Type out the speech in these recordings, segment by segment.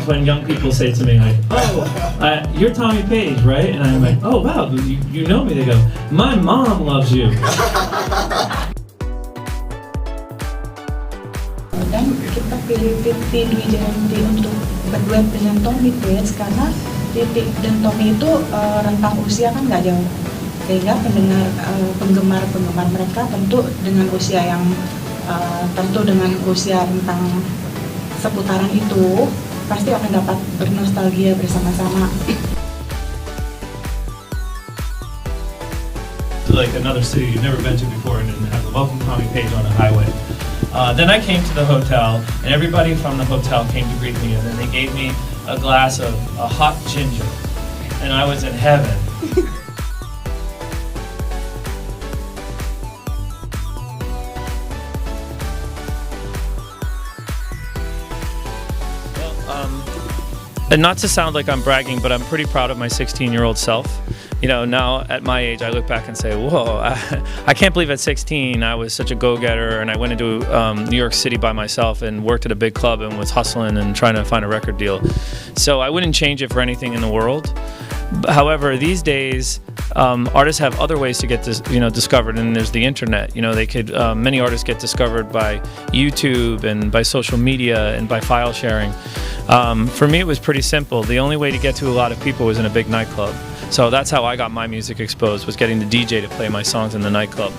times when young people say to me like, "Oh, you're Tommy Page, right?" And I'm like, "Oh wow, you know me?" They go, "My mom loves you." Dan kita pilih Titi Dwi Jayanti untuk berduet dengan Tommypage karena Titi dan Tommy itu rentang usia kan nggak jauh, sehingga penggemar mereka tentu dengan usia yang dengan usia rentang seputaran itu pasti akan dapat bernostalgia bersama-sama. Like another city you've never been to before and have a welcome Tommy Page on a highway. Then I came to the hotel and everybody from the hotel came to greet me, and then they gave me a glass of a hot ginger and I was in heaven. And not to sound like I'm bragging, but I'm pretty proud of my 16-year-old self. You know, now at my age, I look back and say, whoa, I can't believe at 16 I was such a go-getter and I went into New York City by myself and worked at a big club and was hustling and trying to find a record deal. So I wouldn't change it for anything in the world. However, these days, artists have other ways to get discovered, and there's the internet. You know, they could many artists get discovered by YouTube and by social media and by file sharing. For me, it was pretty simple. The only way to get to a lot of people was in a big nightclub. So that's how I got my music exposed, was getting the DJ to play my songs in the nightclub.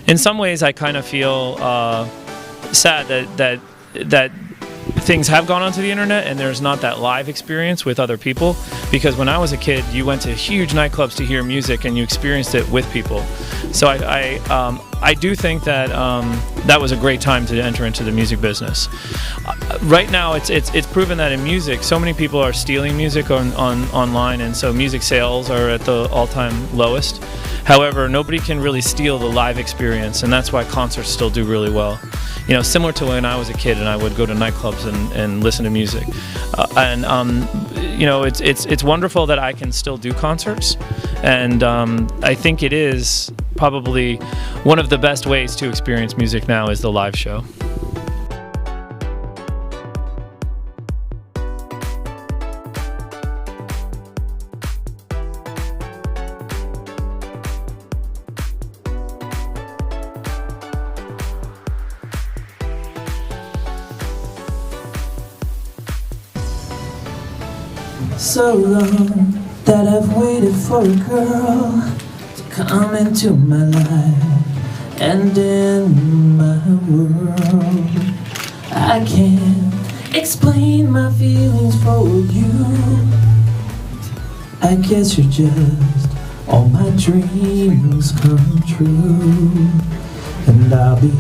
In some ways, I kind of feel sad that things have gone onto the internet and there's not that live experience with other people, because when I was a kid you went to huge nightclubs to hear music and you experienced it with people. So I do think that that was a great time to enter into the music business. Right now it's proven that in music so many people are stealing music online, and so music sales are at the all-time lowest. However, nobody can really steal the live experience, and that's why concerts still do really well. You know, similar to when I was a kid and I would go to nightclubs and listen to music. You know, it's wonderful that I can still do concerts, and I think it is probably one of the best ways to experience music now is the live show. So long that I've waited for a girl to come into my life and in my world. I can't explain my feelings for you. I guess you're just all my dreams come true. And I'll be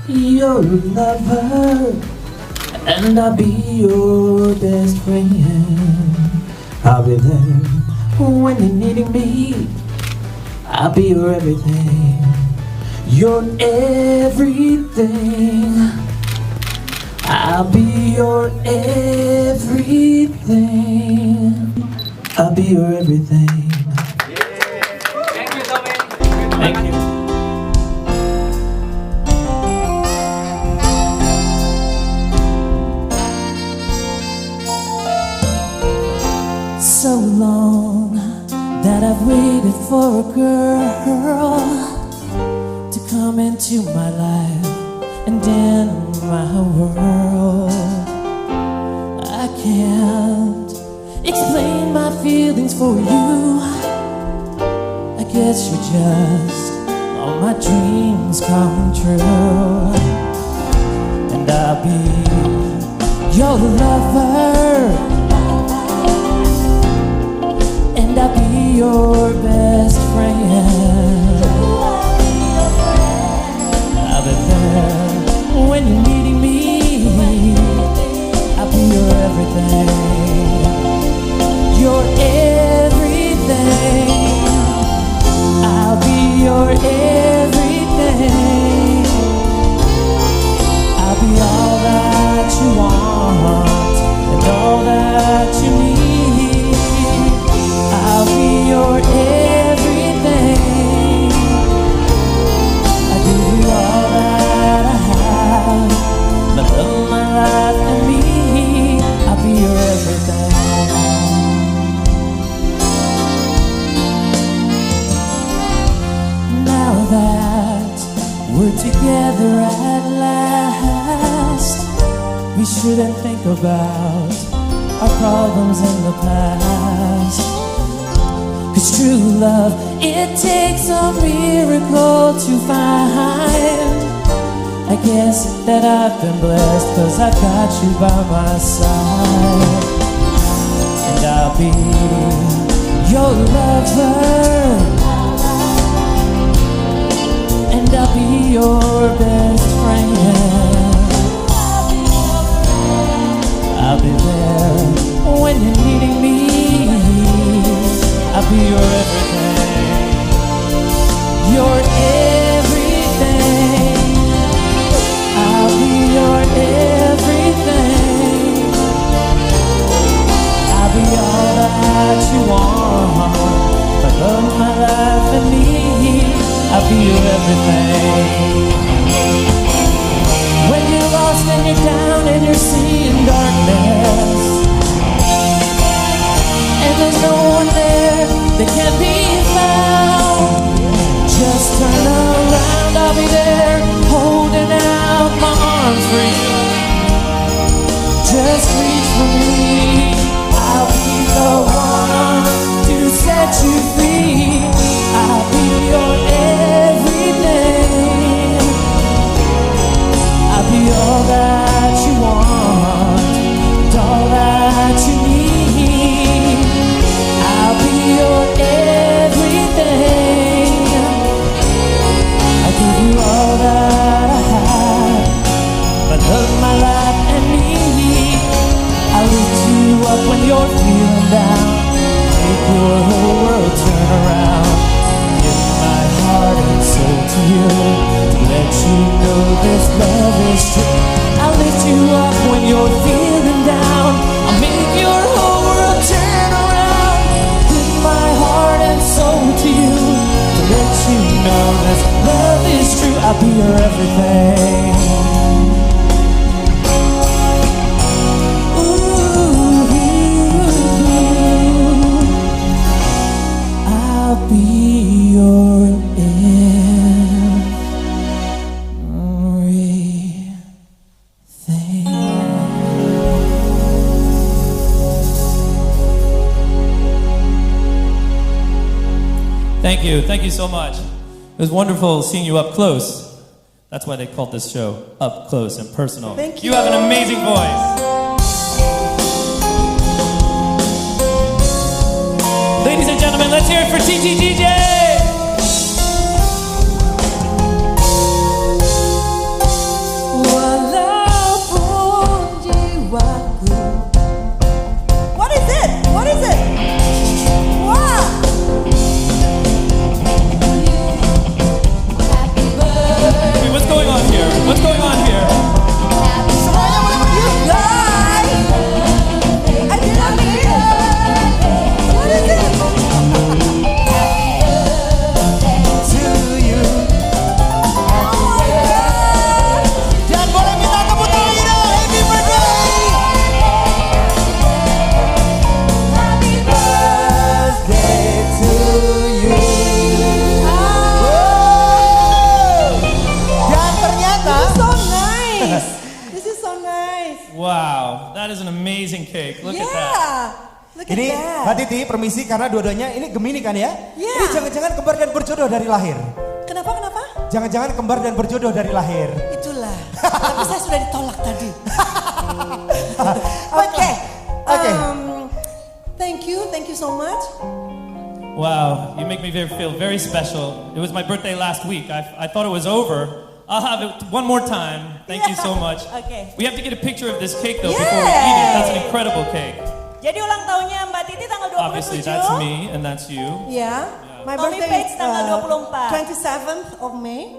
your lover, and I'll be your best friend. I'll be there when you're needing me. I'll be your everything, your everything. I'll be your everything. I'll be your everything. Thank you, Tommy. Thank you. So long that I've waited for a girl to come into my life and in my world. I can't explain my feelings for you. I guess you're just all my dreams come true. And I'll be your lover, and I'll be your best friend. I'll be there when you're needing me. I'll be your everything, your everything. I'll be your everything. I'll be all that you want and all that together at last. We shouldn't think about our problems in the past. 'Cause true love, it takes a miracle to find. I guess that I've been blessed 'cause I've got you by my side. And I'll be your lover, and I'll be your best friend. I'll be there when you're needing me. I'll be your everything, your everything. I'll be your everything. I'll be all that you want, my love, my life, and me. I'll be your everything. When you're lost and you're down and you're seeing darkness, and there's no one there that can be found, just turn around, I'll be there, holding out my arms for you. Just reach for me, I'll be the one to set you free. I'll be your everything. I'll be all that you want, and all that you need. I'll be your everything. I give you all that I have, my love, my life, and me. I'll lift you up when you're feeling down, make your whole world turn around. Give my heart and soul to you, to let you know this love is true. I'll lift you up when you're feeling down, I'll make your whole world turn around. Give my heart and soul to you, to let you know this love is true. I'll be your everything. I'll be your everything. Thank you so much. It was wonderful seeing you up close. That's why they called this show Up Close and Personal. Thank You have an amazing voice. Ladies and gentlemen, let's hear it for Titi DJ. What is it? What is it? Wow! Wait, what's going on here? What's going on here? You guys! I did not hear. What is it? To you. Oh my God! Jangan boleh minta tepuk tangan dong. Happy birthday! Happy birthday to you. Dan ternyata This is so nice. This is so nice. Wow, that is an amazing cake. Look at that. Yeah. Look at ini that. Mbak Titi permisi karena dua-duanya ini Gemini kan ya? Iya. Ini jangan-jangan kembar dan berjodoh dari lahir. Kenapa? Jangan-jangan kembar dan berjodoh dari lahir. Itulah. Tapi saya sudah ditolak tadi. Oke. Oke. Thank you so much. Wow, you make me feel very special. It was my birthday last week. I thought it was over. I'll have it one more time. Thank you so much. Okay. We have to get a picture of this cake though before we eat it. That's an incredible cake. Jadi ulang tahunnya Mbak Titi tanggal 27. Obviously, that's me and that's you. Yeah. My Tommy birthday Page tanggal 24. 27th of May.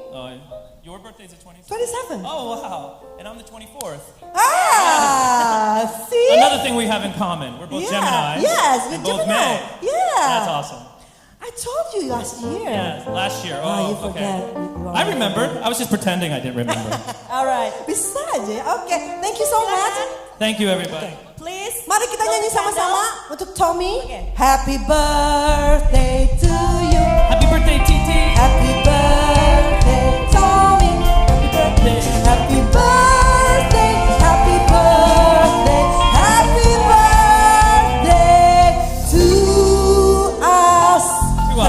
Your birthday's the 27th? 27. Oh, wow. And I'm the 24th. Ah, see? Another thing we have in common. We're both Gemini. Yes, we're and both Gemini. May. Yeah. That's awesome. I told you last year. Yeah, last year. Ah, you Oh, okay. forget. I remembered. I was just pretending I didn't remember. All right. Bisa aja. Okay, thank you so much. Thank you, everybody. Please. Mari kita nyanyi sama-sama untuk Tommy. Okay. Happy birthday to you. Happy birthday, Titi. Happy birthday, Tommy.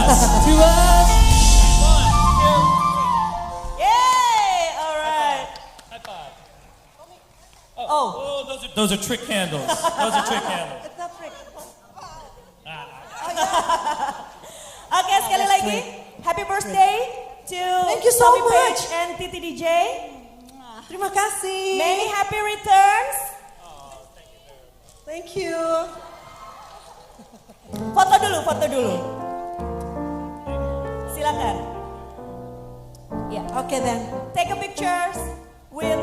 us. To us. Yay! All right. High five. Oh. Those are trick candles. Those are trick candles. It's not trick. Oke, sekali lagi. Happy birthday to Thank you so tommypage much. and Titi DJ. Terima kasih. Many happy returns. Thank you. Foto dulu. Silakan. Ya, Okay then. take a pictures with.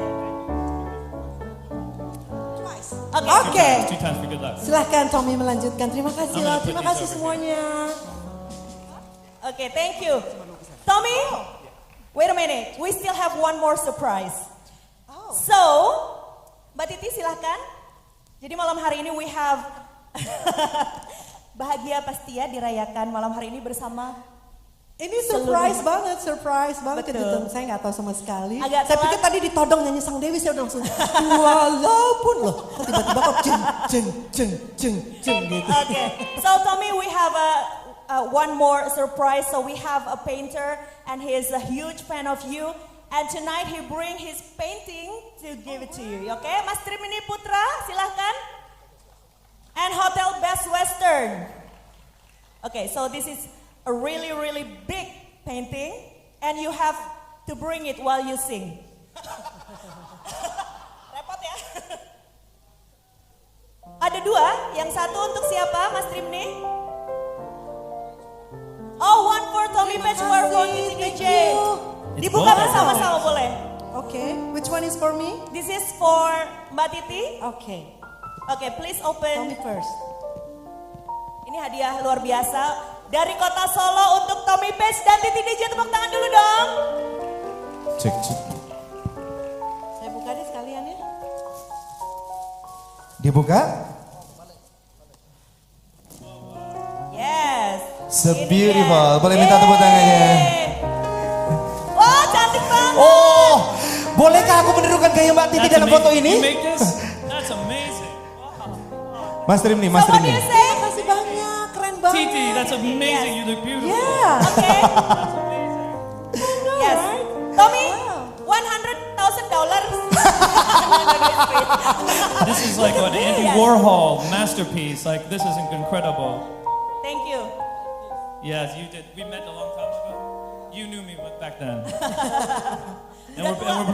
Oke. Okay. 2 times for good luck. Silahkan Tommy melanjutkan. Terima kasih I'm loh. gonna put Terima these kasih over semuanya. Oke, thank you. Tommy, wait a minute. We still have one more surprise. So, Mbak Titi silahkan. Jadi malam hari ini we have Bahagia Pasti Ya dirayakan malam hari ini bersama. Ini surprise banget Betul. gitu. Saya nggak tahu sama sekali. Agak Saya telat. pikir tadi ditodong nyanyi Sang Dewi, saya udah langsung walaupun loh. Kok tiba-tiba kok jeng gitu. Okay, so Tommy, we have one more surprise. So we have a painter, and he is a huge fan of you. And tonight he bring his painting to give it to you. Okay, Mas Trimini Putra, silahkan. And Hotel Best Western. Okay, so this is a really, really big painting, and you have to bring it while you sing. Repot ya. Ada 2, yang satu untuk siapa, Mas Trimni? Oh, one for tommypage, one for Titi DJ. Dibuka bersama-sama boleh. Okay, which one is for me? This is for Mbak Titi. Okay, Okay, please open. Tommy first. Ini hadiah luar biasa dari Kota Solo untuk tommypage dan Titi DJ. Tepuk tangan dulu dong. Cek. Saya buka deh sekalian ya. Dibuka. Yes. So Ini beautiful. dia. Boleh minta tepuk tangannya? Yeay. Wah, cantik banget. Oh, bolehkah aku menirukan gaya Mbak Titi dalam foto You ini? make this? That's amazing. Mas Trimni, So Mas what do Trimni. you say? Terima kasih banyak, keren banget. Titi, that's amazing. You look beautiful. Yeah. Okay. That's amazing. Yes. right? Tommy, Wow. $100,000. This is like an Andy Warhol masterpiece. Like, this is incredible. Thank you. Yes, you did. We met a long time ago. You knew me back then. and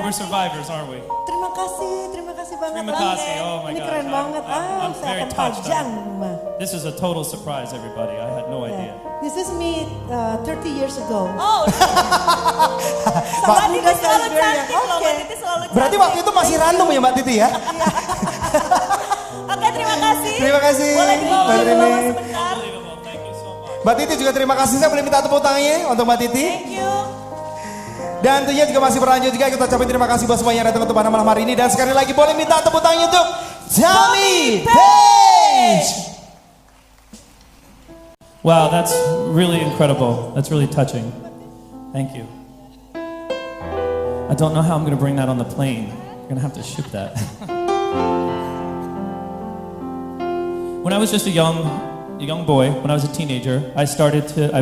we're survivors, aren't we? Terima kasih banget. Terima kasih. Bang. Oh my Ini gosh. keren banget. I'm Saya very akan touched. pajang, Mah. This is a total surprise, everybody. I had no idea. This is me 30 years ago. Oh, Mbak Titi selalu cantik loh. Mbak Titi selalu cantik. Berarti waktu itu masih random ya Mbak Titi ya? Oke, terima kasih. Terima kasih. Boleh dibawa Mbak ke bawah Titi. sebentar. Unbelievable. Thank you so much. Mbak Titi juga terima kasih. Saya boleh minta tepuk tangannya untuk Mbak Titi. Thank you. Dan tentunya juga masih berlanjut juga kita ucapin terima kasih buat semuanya yang datang untuk pada malam hari ini. Dan sekali lagi boleh minta tepuk tangannya untuk tommypage. Wow, that's really incredible. That's really touching. Thank you. I don't know how I'm going to bring that on the plane. I'm going to have to ship that. When I was just a young boy, when I was a teenager, I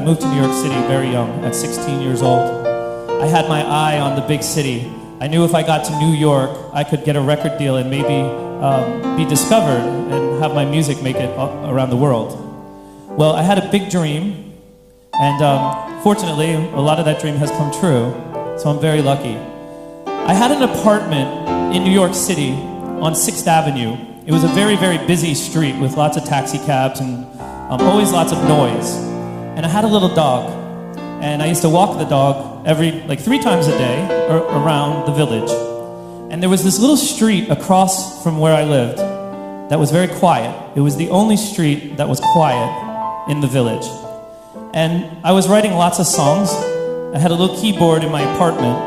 moved to New York City very young, at 16 years old. I had my eye on the big city. I knew if I got to New York, I could get a record deal and maybe be discovered and have my music make it around the world. Well, I had a big dream, and fortunately, a lot of that dream has come true, so I'm very lucky. I had an apartment in New York City on 6th Avenue. It was a very, very busy street with lots of taxi cabs and always lots of noise. And I had a little dog, and I used to walk the dog every 3 times a day around the village. And there was this little street across from where I lived that was very quiet. It was the only street that was quiet in the village. And I was writing lots of songs. I had a little keyboard in my apartment,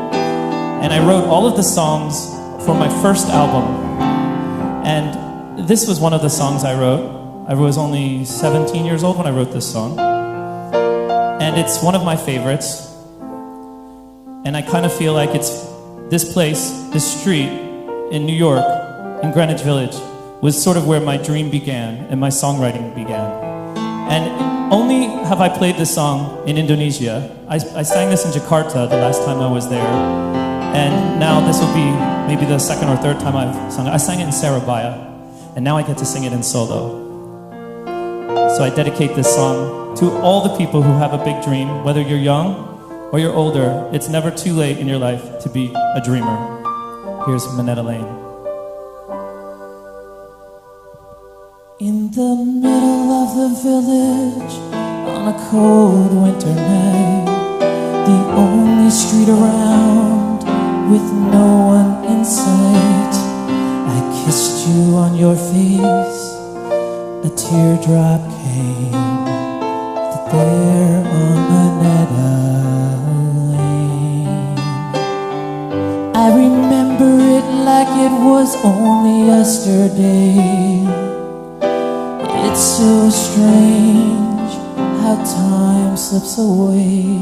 and I wrote all of the songs for my first album. And this was one of the songs I wrote. I was only 17 years old when I wrote this song. And it's one of my favorites. And I kind of feel like it's this place, this street in New York, in Greenwich Village, was sort of where my dream began and my songwriting began. And only have I played this song in Indonesia. I sang this in Jakarta the last time I was there. And now this will be maybe the second or third time I've sung it. I sang it in Surabaya. And now I get to sing it in solo. So I dedicate this song to all the people who have a big dream, whether you're young or you're older. It's never too late in your life to be a dreamer. Here's Minetta Lane. In the middle of the village, on a cold winter night, the only street around with no one in sight, I kissed you on your face, a teardrop came there on Minetta Lane. I remember it like it was only yesterday. It's so strange how time slips away.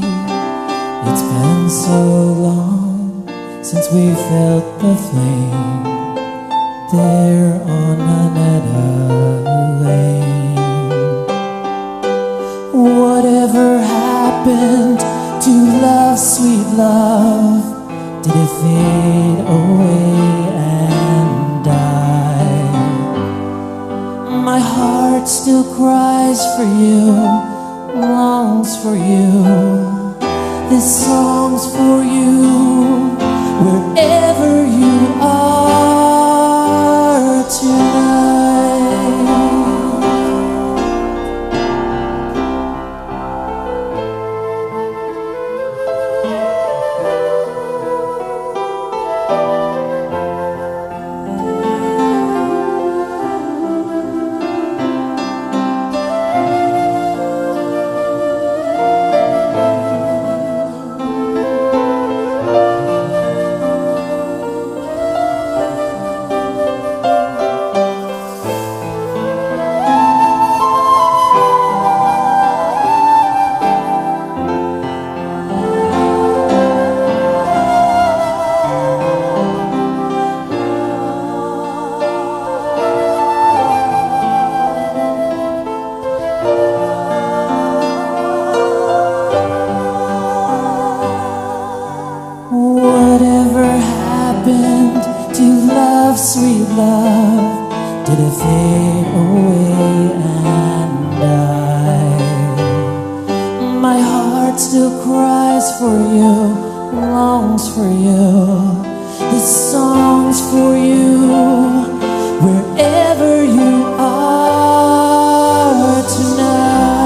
It's been so long since we felt the flame there on Minetta Lane. Whatever happened to love, sweet love? Did it fade away and die? My heart still cries for you, longs for you. This song's for you, wherever you are tonight. Sweet love, did it fade away and die? My heart still cries for you, longs for you. This song's for you, wherever you are tonight.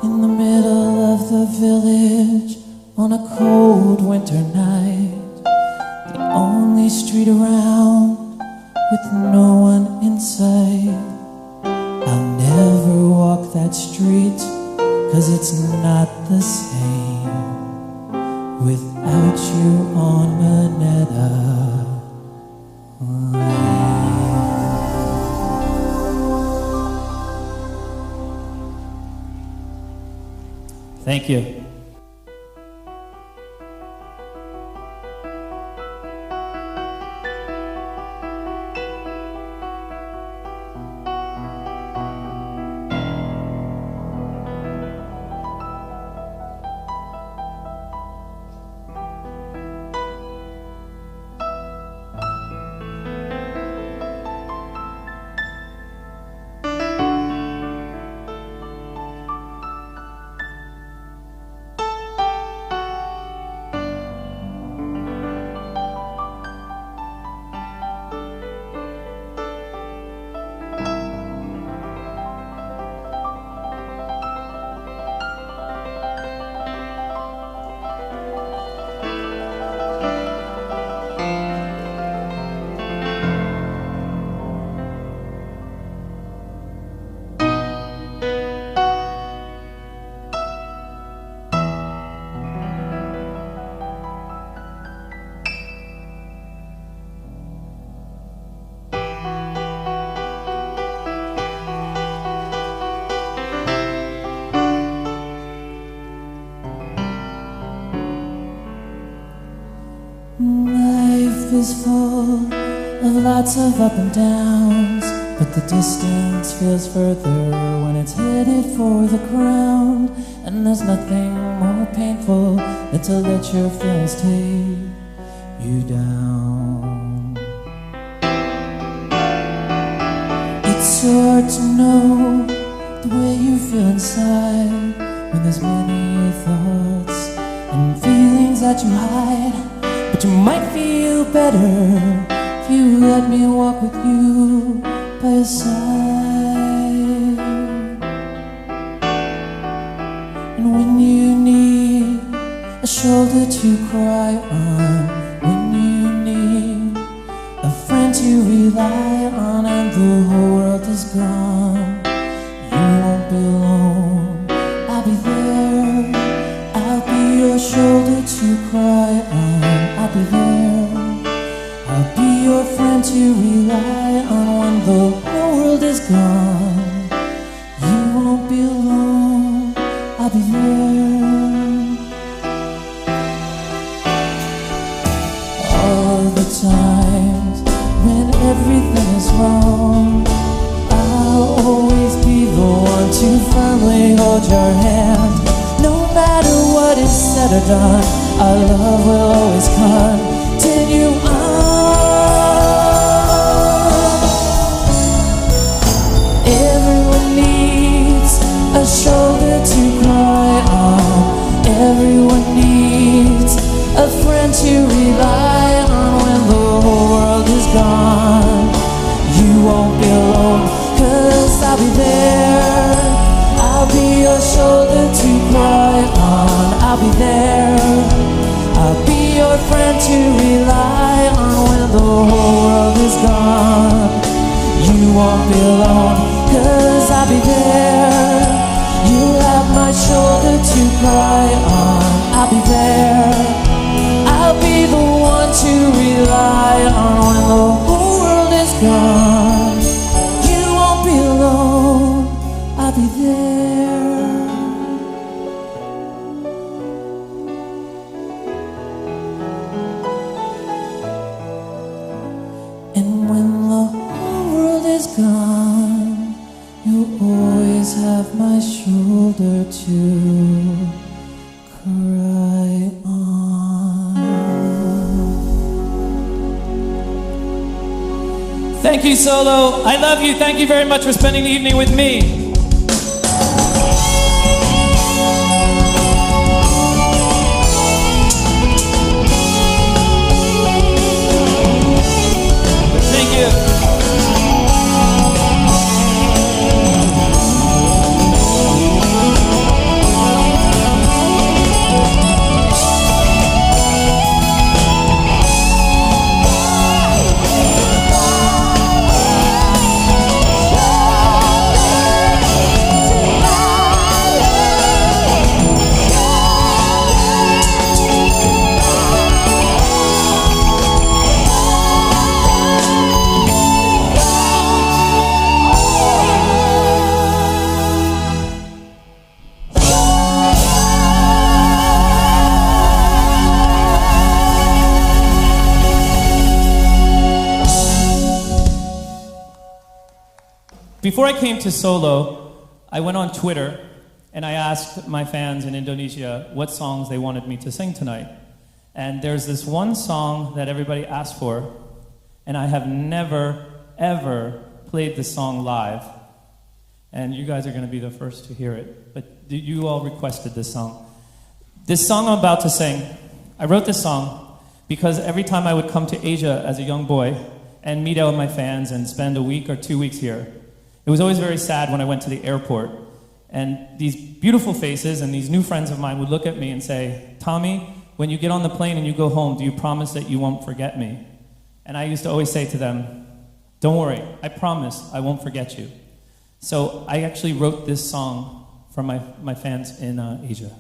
In the middle of the village, on a cold winter night, the only street around with no one in sight. I'll never walk that street, 'cause it's not the same without you on Minetta Lane. Thank you. Life is full of lots of up and downs, but the distance feels further when it's headed for the ground. And there's nothing more painful than to let your feelings take you down. It's hard to know the way you feel inside when there's many thoughts and feelings that you hide. But you might feel better if you let me walk with you by your side. And when you need a shoulder to cry on, when you need a friend to rely on, and the whole world is gone, you won't be alone. I'll be there. I'll be your shoulder to cry on. I'll be there. I'll be your friend to rely on when the whole world is gone. You won't be alone. I'll be there. All the times when everything is wrong, I'll always be the one to firmly hold your hand. No matter what is said or done, our love will always continue on. Everyone needs a shoulder to cry on. Everyone needs a friend to rely on when the whole world is gone. You won't be alone, 'cause I'll be there. I'll be your shoulder to cry on. I'll be there. I'll be your friend to rely on when the whole world is gone. You won't be alone, 'cause I'll be there. You'll have my shoulder to cry on. I'll be there. I'll be the one to rely on when the whole world is gone. You won't be alone. I'll be there. And when the whole world is gone, you'll always have my shoulder to cry on. Thank you, Solo. I love you. Thank you very much for spending the evening with me. Thank you. Before I came to Solo, I went on Twitter and I asked my fans in Indonesia what songs they wanted me to sing tonight. And there's this one song that everybody asked for, and I have never, ever played this song live. And you guys are going to be the first to hear it. But you all requested this song. This song I'm about to sing, I wrote this song because every time I would come to Asia as a young boy and meet out with my fans and spend a week or 2 weeks here, it was always very sad when I went to the airport and these beautiful faces and these new friends of mine would look at me and say, "Tommy, when you get on the plane and you go home, do you promise that you won't forget me?" And I used to always say to them, "Don't worry, I promise I won't forget you." So I actually wrote this song for my fans in Asia.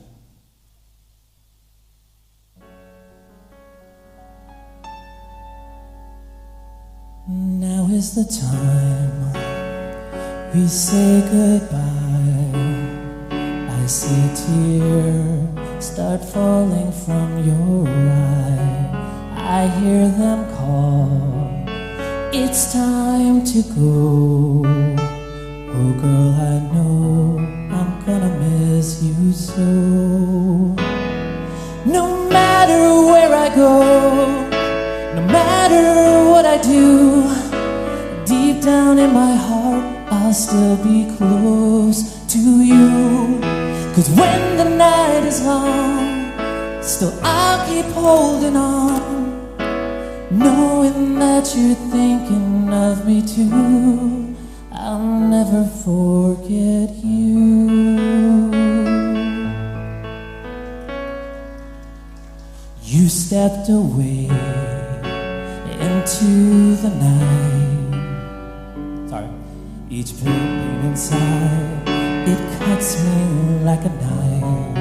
Now is the time we say goodbye. I see a tear start falling from your eye. I hear them call, it's time to go. Oh girl, I know I'm gonna miss you so. No matter where I go, no matter what I do, deep down in my heart I'll still be close to you. 'Cause when the night is long, still I'll keep holding on, knowing that you're thinking of me too. I'll never forget you. You stepped away into the night. Sorry. Each pain inside, it cuts me like a knife.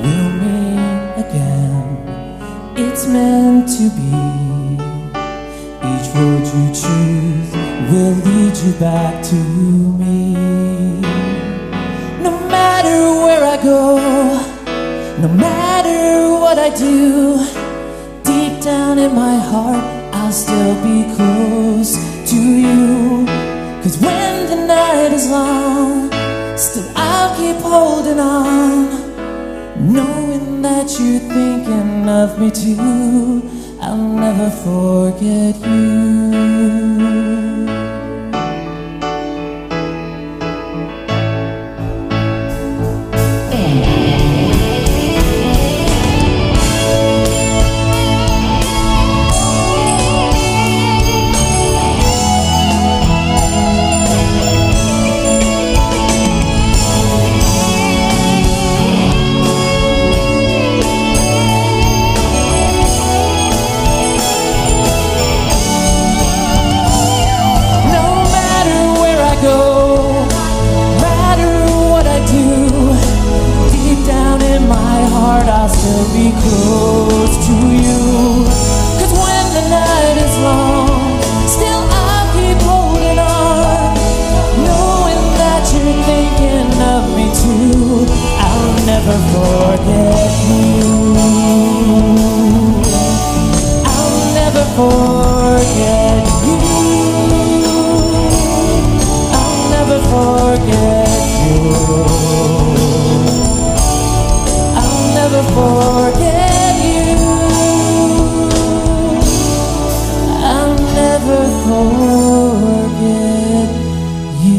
We'll meet again, it's meant to be. Each road you choose will lead you back to me. No matter where I go, no matter what I do, deep down in my heart I'll still be close to you. 'Cause when the night is long, still I'll keep holding on, knowing that you're thinking of me too. I'll never forget you. I'll still be close to you. 'Cause when the night is long, still I'll keep holding on, knowing that you're thinking of me too. I'll never forget you. I'll never forget you. I'll never forget you. Never forget you. I'll never forget you.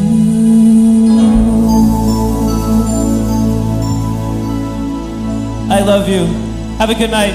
I love you. Have a good night.